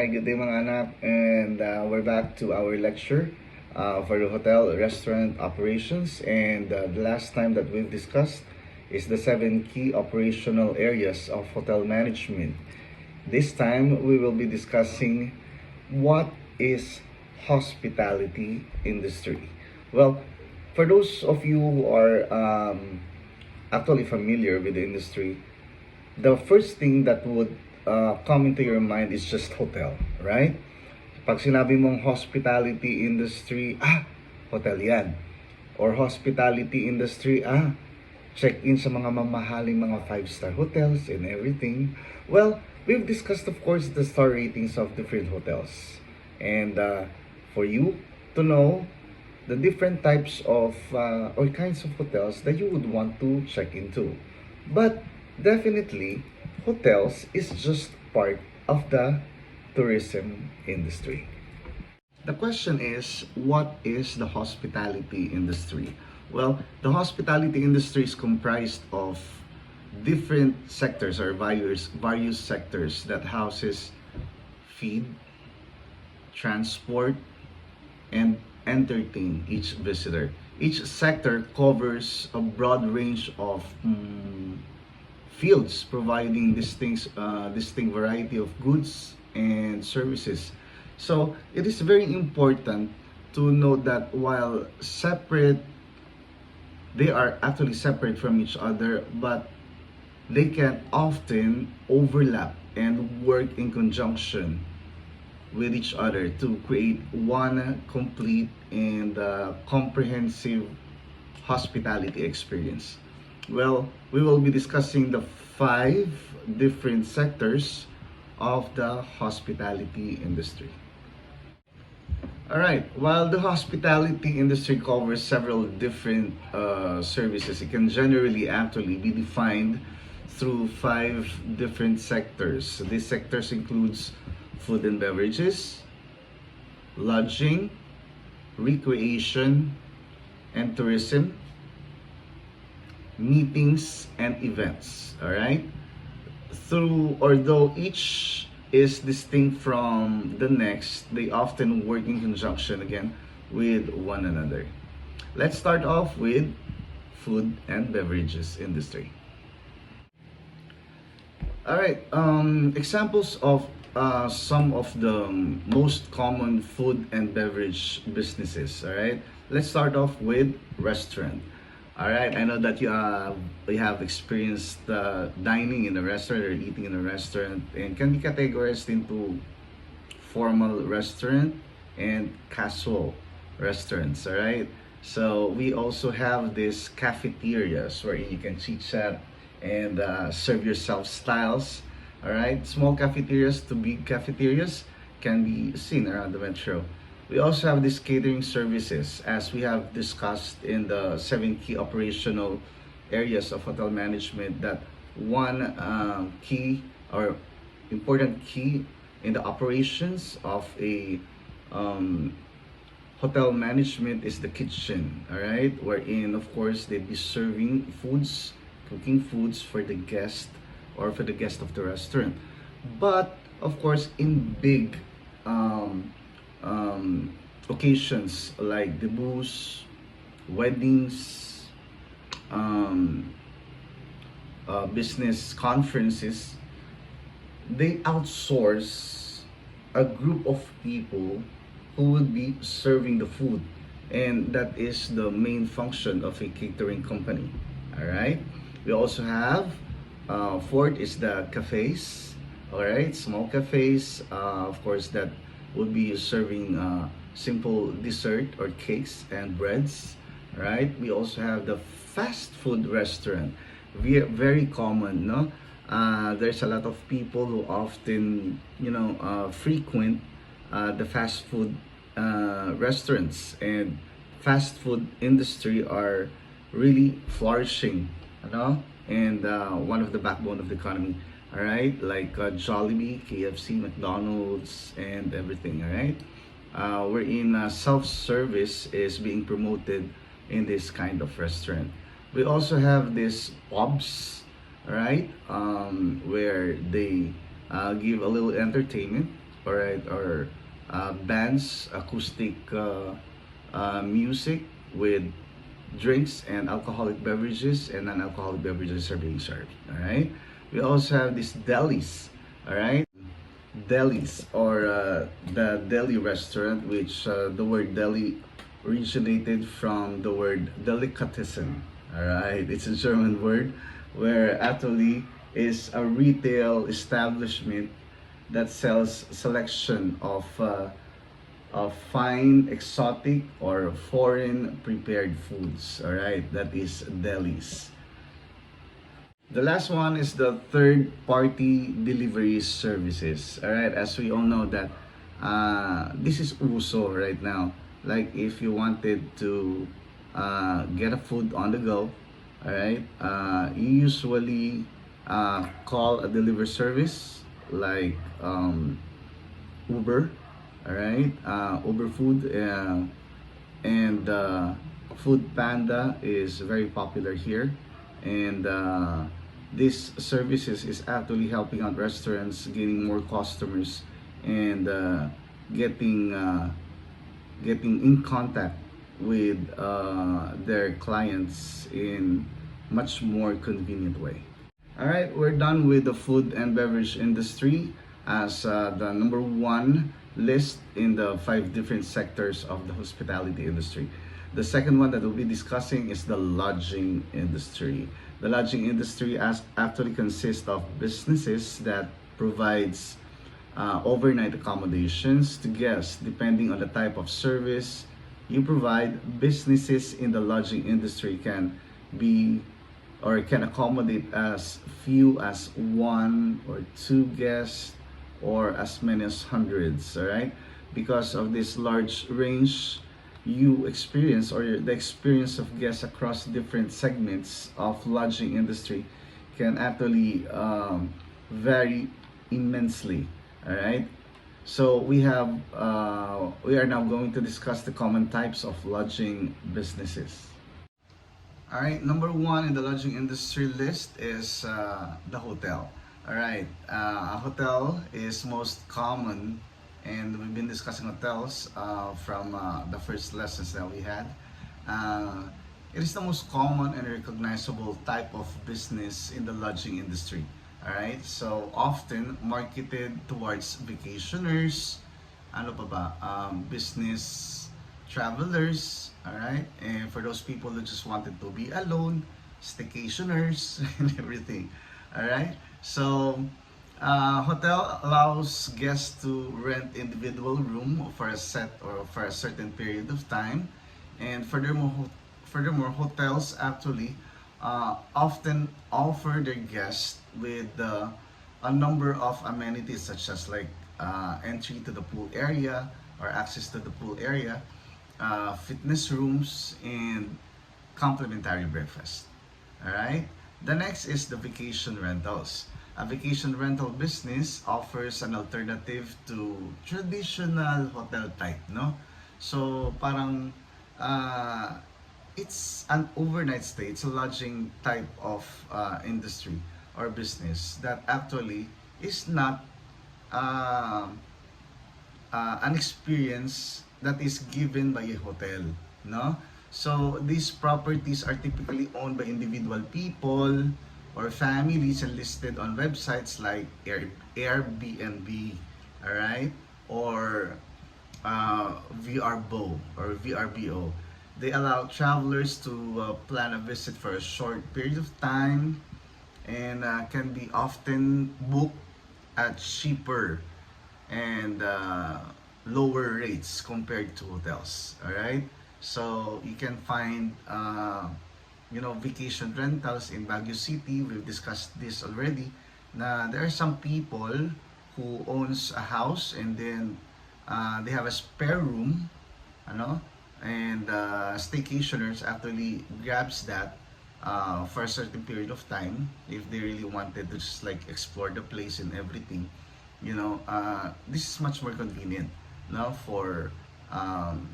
Alright, good day mga anak, and we're back to our lecture for the hotel restaurant operations. And the last time that we've discussed is the 7 key operational areas of hotel management. This time we will be discussing what is hospitality industry. Well, for those of you who are actually familiar with the industry, the first thing that would come into your mind is just hotel, right? Pag sinabi mong hospitality industry, hotel yan. Or hospitality industry, check-in sa mga mamahaling mga 5-star hotels and everything. Well, we've discussed, of course, the star ratings of different hotels. And for you to know the different types of or kinds of hotels that you would want to check into. But definitely, hotels is just part of the tourism industry. The question is, what is the hospitality industry? Well, the hospitality industry is comprised of different sectors or various sectors that houses feed, transport, and entertain each visitor. Each sector covers a broad range of fields, providing distinct variety of goods and services. So it is very important to note that while separate, they are actually separate from each other, but they can often overlap and work in conjunction with each other to create one complete and comprehensive hospitality experience. Well, we will be discussing the 5 different sectors of the hospitality industry. Alright, while the hospitality industry covers several different services, it can generally actually be defined through 5 different sectors. So these sectors includes food and beverages, lodging, recreation and tourism, meetings and events. All right, although each is distinct from the next, they often work in conjunction again with one another. Let's start off with food and beverages industry. All right, examples of some of the most common food and beverage businesses. All right, let's start off with restaurant. All right, I know that you have experienced dining in a restaurant or eating in a restaurant, and can be categorized into formal restaurant and casual restaurants. All right, so we also have these cafeterias where you can chit chat and serve yourself styles. All right, small cafeterias to big cafeterias can be seen around the metro. We also have these catering services, as we have discussed in the 7 key operational areas of hotel management, that one key or important key in the operations of a hotel management is the kitchen. All right, wherein of course they'd be serving foods, cooking foods for the guest or for the guest of the restaurant. But of course, in big occasions like debuts, weddings, business conferences, they outsource a group of people who will be serving the food, and that is the main function of a catering company. All right, we also have fourth is the cafes. All right, small cafes, of course, that would be serving simple dessert or cakes and breads. Right, we also have the fast food restaurant, very common, no? There's a lot of people who often frequent the fast food restaurants, and fast food industry are really flourishing, and one of the backbone of the economy. All right, like Jollibee, KFC, McDonald's, and everything. All right, wherein self-service is being promoted in this kind of restaurant. We also have this pubs, right, where they give a little entertainment all right, or bands, acoustic music with drinks and alcoholic beverages and non-alcoholic beverages are being served. All right. We also have this delis. All right. Delis or the deli restaurant, which the word deli originated from the word delicatessen. All right. It's a German word where actually is a retail establishment that sells selection of fine, exotic, or foreign prepared foods. All right, that is delis. The last one is the third party delivery services. All right, as we all know that this is uso right now. Like if you wanted to get a food on the go, all right, you usually call a delivery service like Uber, all right, Uber Food, and Food Panda is very popular here, and this services is actually helping out restaurants gaining more customers and getting getting in contact with their clients in much more convenient way. All right, we're done with the food and beverage industry as the number one list in the five different sectors of the hospitality industry. The second one that we'll be discussing is the lodging industry. The lodging industry actually consists of businesses that provides overnight accommodations to guests depending on the type of service you provide. Businesses in the lodging industry can be or can accommodate as few as one or two guests or as many as hundreds. All right, because of this large range you experience or the experience of guests across different segments of lodging industry can actually vary immensely. All right, so we are now going to discuss the common types of lodging businesses. All right, number one in the lodging industry list is the hotel. All right, a hotel is most common, and we've been discussing hotels from the first lessons that we had. Uh, it is the most common and recognizable type of business in the lodging industry. All right, so often marketed towards vacationers, ano pa ba, business travelers, all right, and for those people who just wanted to be alone, staycationers, and everything, all right. So, hotel allows guests to rent individual room for a set or for a certain period of time, and furthermore, hotels actually often offer their guests with a number of amenities such as like entry to the pool area or access to the pool area, fitness rooms, and complimentary breakfast. All right. The next is the vacation rentals. A vacation rental business offers an alternative to traditional hotel type, no? So parang uh, it's an overnight stay. It's a lodging type of industry or business that actually is not uh, an experience that is given by a hotel, no? So these properties are typically owned by individual people or families and listed on websites like Airbnb, all right, or VRBO or VRBO. They allow travelers to plan a visit for a short period of time and can be often booked at cheaper and lower rates compared to hotels. All right, so you can find vacation rentals in Baguio City. We've discussed this already. Na there are some people who owns a house and then they have a spare room, ano, and staycationers actually grabs that for a certain period of time if they really wanted to just like explore the place and everything. This is much more convenient, no, for um,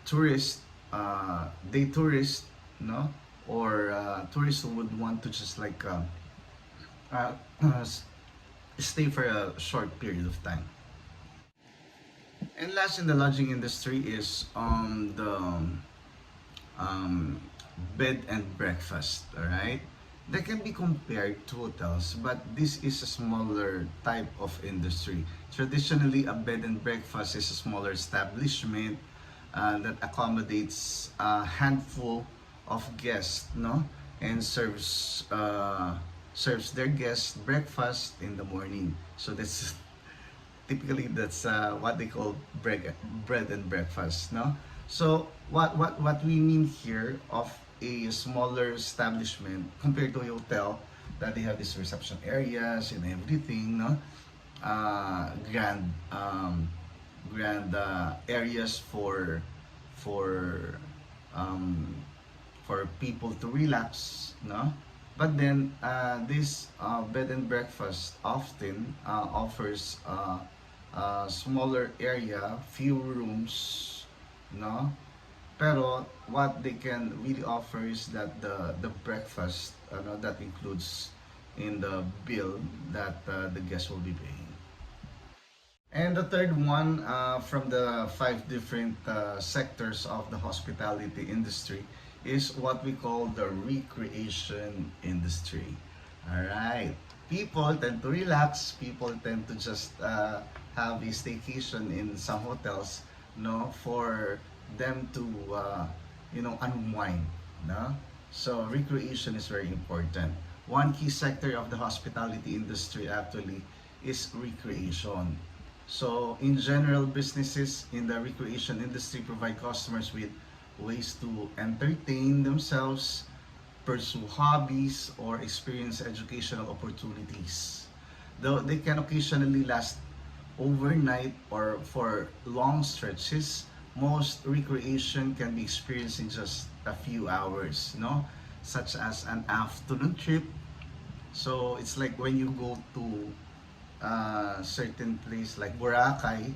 tourists, day tourists, no, or tourists who would want to just like uh, stay for a short period of time. And last in the lodging industry is the um, bed and breakfast, all right? That can be compared to hotels, but this is a smaller type of industry. Traditionally, a bed and breakfast is a smaller establishment that accommodates a handful of guests, no, and serves their guests breakfast in the morning. So that's typically that's what they call bread and breakfast, no. So what we mean here of a smaller establishment compared to a hotel, that they have these reception areas and everything, no, grand areas for um, for people to relax, no. But then this bed and breakfast often offers smaller area, few rooms, no. Pero what they can really offer is that the breakfast, that includes in the bill that the guest will be paying. And the third one, from the five different sectors of the hospitality industry, is what we call the recreation industry. All right. People tend to relax. People tend to just have a staycation in some hotels, no, for them to unwind, no. So recreation is very important. One key sector of the hospitality industry actually is recreation. So in general, businesses in the recreation industry provide customers with ways to entertain themselves, pursue hobbies, or experience educational opportunities. Though they can occasionally last overnight or for long stretches, most recreation can be experienced in just a few hours, no? Such as an afternoon trip. So it's like when you go to certain place like Boracay,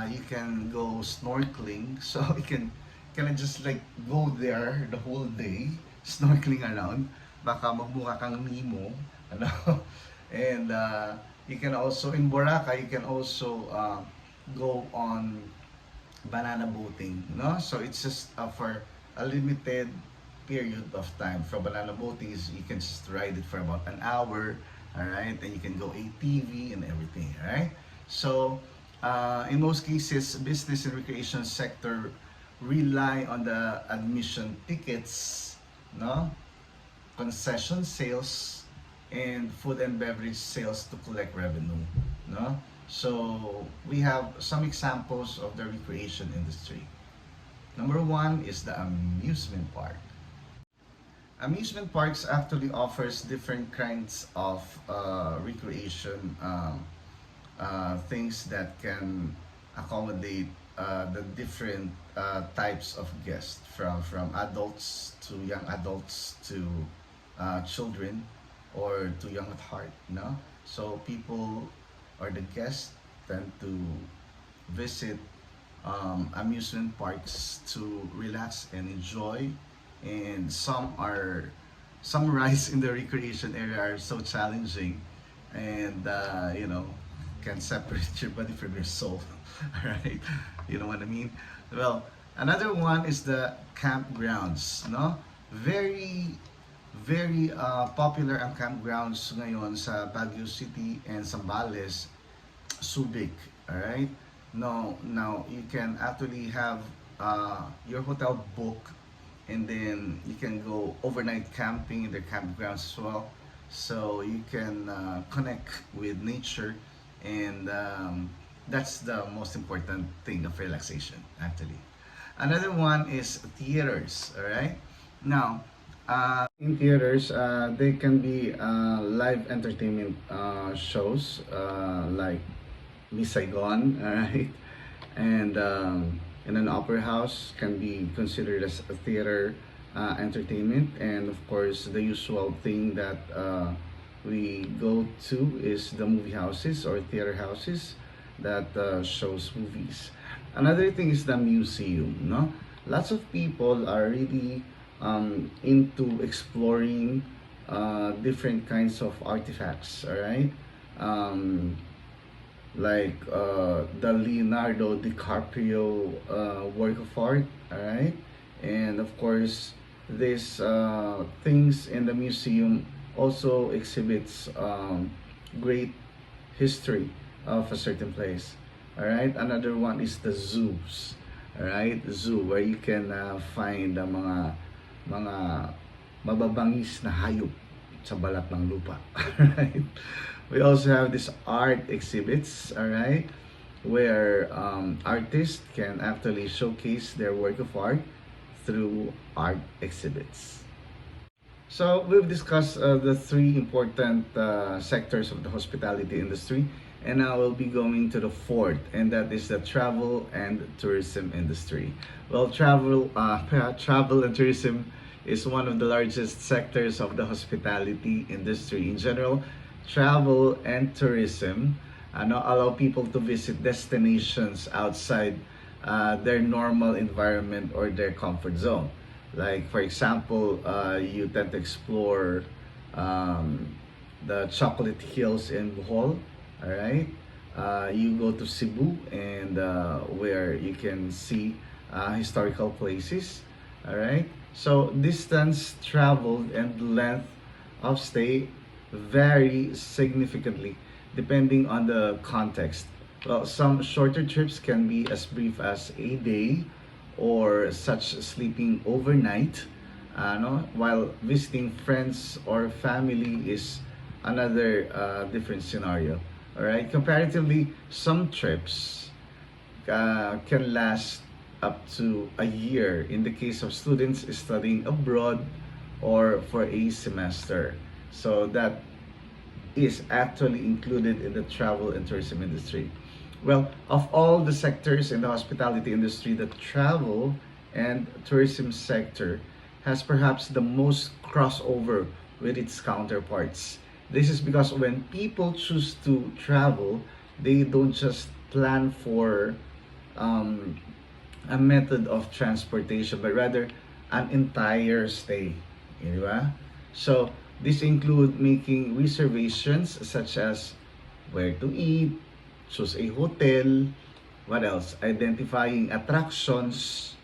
you can go snorkeling. So you can just like go there the whole day, snorkeling around. Baka magmukha kang Nemo, ano? And you can also, in Boracay, you can also go on banana boating, no? So it's just for a limited period of time. For banana boating is you can just ride it for about an hour, all right? And you can go ATV and everything, all right? So in most cases, business and recreation sector rely on the admission tickets, no, concession sales, and food and beverage sales to collect revenue, no. So we have some examples of the recreation industry. Number one is the amusement park. Amusement parks actually offers different kinds of recreation things that can accommodate the different types of guests, from adults to young adults to children or to young at heart, no. So people or the guests tend to visit amusement parks to relax and enjoy. And some rides in the recreation area are so challenging, and can separate your body from your soul. All right, you know what I mean. Well, another one is the campgrounds, no. Very popular ang campgrounds ngayon sa Baguio City and Zambales, Subic. All right. Now you can actually have your hotel book, and then you can go overnight camping in the campgrounds as well. So you can connect with nature, and that's the most important thing of relaxation, actually. Another one is theaters. All right. Now, in theaters, they can be live entertainment shows like Miss Saigon, alright? And in an opera house can be considered as a theater entertainment. And of course, the usual thing that we go to is the movie houses or theater houses that shows movies. Another thing is the museum, no? Lots of people are really into exploring different kinds of artifacts, all right? um, like the Leonardo DiCaprio work of art, all right? And of course, these things in the museum also exhibits great history of a certain place. All right. Another one is the zoos. All right, zoo where you can find the mga mababangis na hayop sa balat ng lupa. All right. We also have these art exhibits. All right, where artists can actually showcase their work of art through art exhibits. So we've discussed the three important sectors of the hospitality industry, and now we'll be going to the fourth, and that is the travel and tourism industry. Well, travel and tourism is one of the largest sectors of the hospitality industry. In general, travel and tourism allow people to visit destinations outside their normal environment or their comfort zone. Like for example, you tend to explore the chocolate hills in Bohol. All right, you go to Cebu and where you can see historical places. All right, so distance traveled and length of stay vary significantly depending on the context. Well, some shorter trips can be as brief as a day or such sleeping overnight, no? While visiting friends or family is another different scenario. All right, comparatively, some trips can last up to a year in the case of students studying abroad or for a semester. So that is actually included in the travel and tourism industry. Well, of all the sectors in the hospitality industry, the travel and tourism sector has perhaps the most crossover with its counterparts. This is because when people choose to travel, they don't just plan for um, a method of transportation, but rather an entire stay. Di ba? So, this include making reservations such as where to eat, choose a hotel, what else? Identifying attractions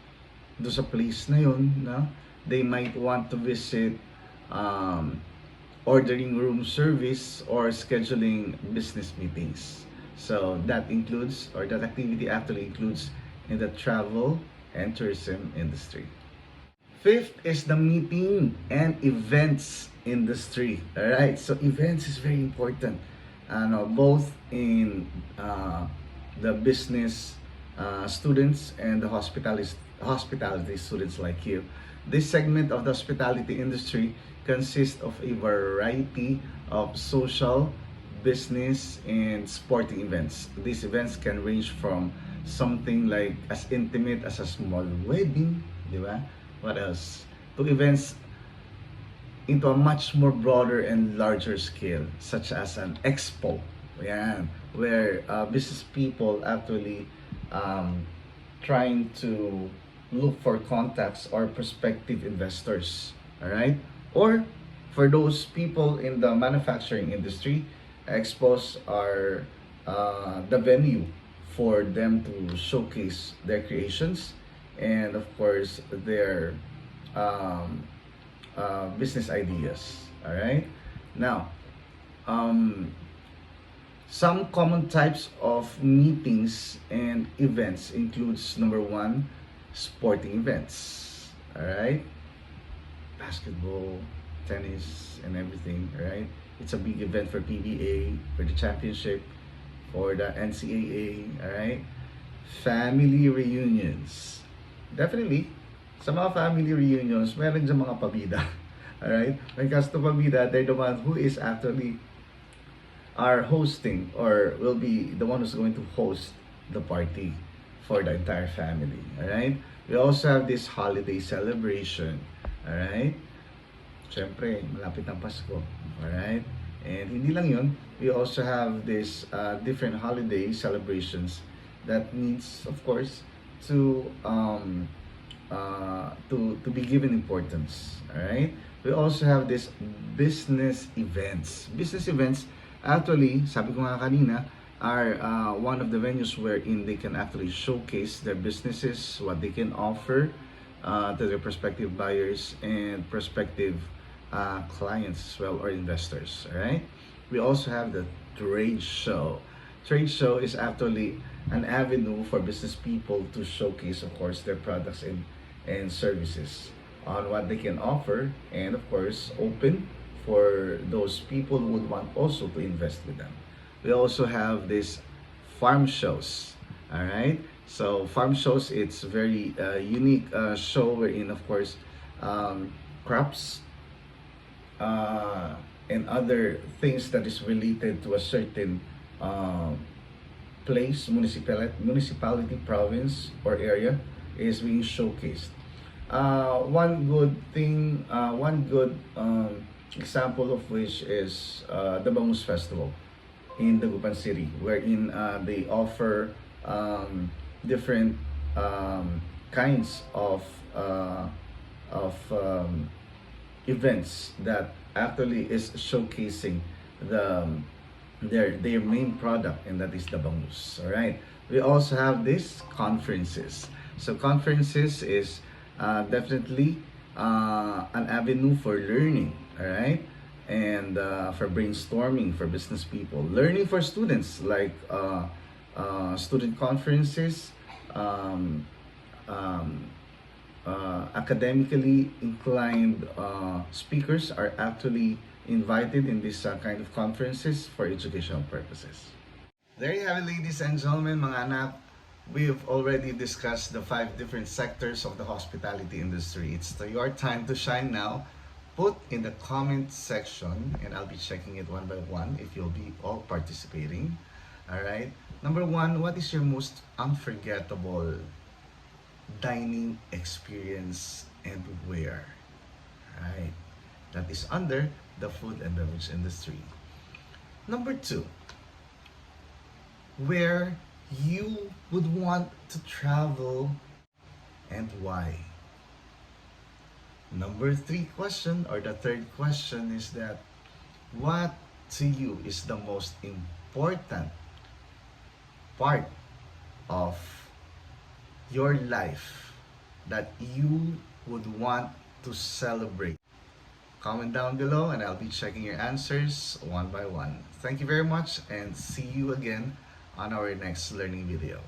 do sa place na yun, no? They might want to visit, um, ordering room service or scheduling business meetings. So that includes, or that activity actually includes in the travel and tourism industry. Fifth is the meeting and events industry. All right, so events is very important. Both in the business students and the hospitality students like you. This segment of the hospitality industry consists of a variety of social, business, and sporting events. These events can range from something like as intimate as a small wedding, di ba? What else? To events into a much more broader and larger scale, such as an expo, yan, where business people actually um, trying to look for contacts or prospective investors, all right? Or for those people in the manufacturing industry, expos are the venue for them to showcase their creations and of course their um, business ideas. All right. Now, um, some common types of meetings and events includes number one, sporting events. All right, basketball, tennis, and everything. All right, it's a big event for PBA, for the championship, for the NCAA. All right, family reunions. Definitely, sa mga family reunions, meron dyan mga pabida. Alright? When it comes to pabida, they're the one who is actually are hosting or will be the one who's going to host the party for the entire family. Alright? We also have this holiday celebration. Alright? Siyempre, malapit ng Pasko. Alright? And hindi lang yun, we also have this different holiday celebrations that needs, of course, to be given importance. All right. We also have this business events. Business events Actually, sabi ko nga kanina, are one of the venues wherein they can actually showcase their businesses, what they can offer to their prospective buyers and prospective clients as well, or investors. All right. We also have the trade show. Trade show is actually an avenue for business people to showcase, of course, their products and services on what they can offer, and of course, open for those people who would want also to invest with them. We also have this farm shows. All right. So farm shows, it's very unique show wherein, of course, crops and other things that is related to a certain um, place, municipality, province, or area is being showcased. One good example of which is the Bangus Festival in Dagupan City, wherein they offer different kinds of events that actually is showcasing the their main product, and that is the bangus. All right. We also have this conferences. So conferences is definitely an avenue for learning. All right. And for brainstorming for business people, learning for students like student conferences, um, um, academically inclined speakers are actually invited in this kind of conferences for educational purposes. There you have it, ladies and gentlemen, mga anak. We've already discussed the 5 different sectors of the hospitality industry. It's your time to shine now. Put in the comment section, and I'll be checking it one by one if you'll be all participating. All right. Number one, what is your most unforgettable dining experience and where? Right. That is under the food and beverage industry. Number two, where you would want to travel and why? Number three question, or the third question, is that what to you is the most important part of your life that you would want to celebrate? Comment down below and I'll be checking your answers one by one. Thank you very much and see you again on our next learning video.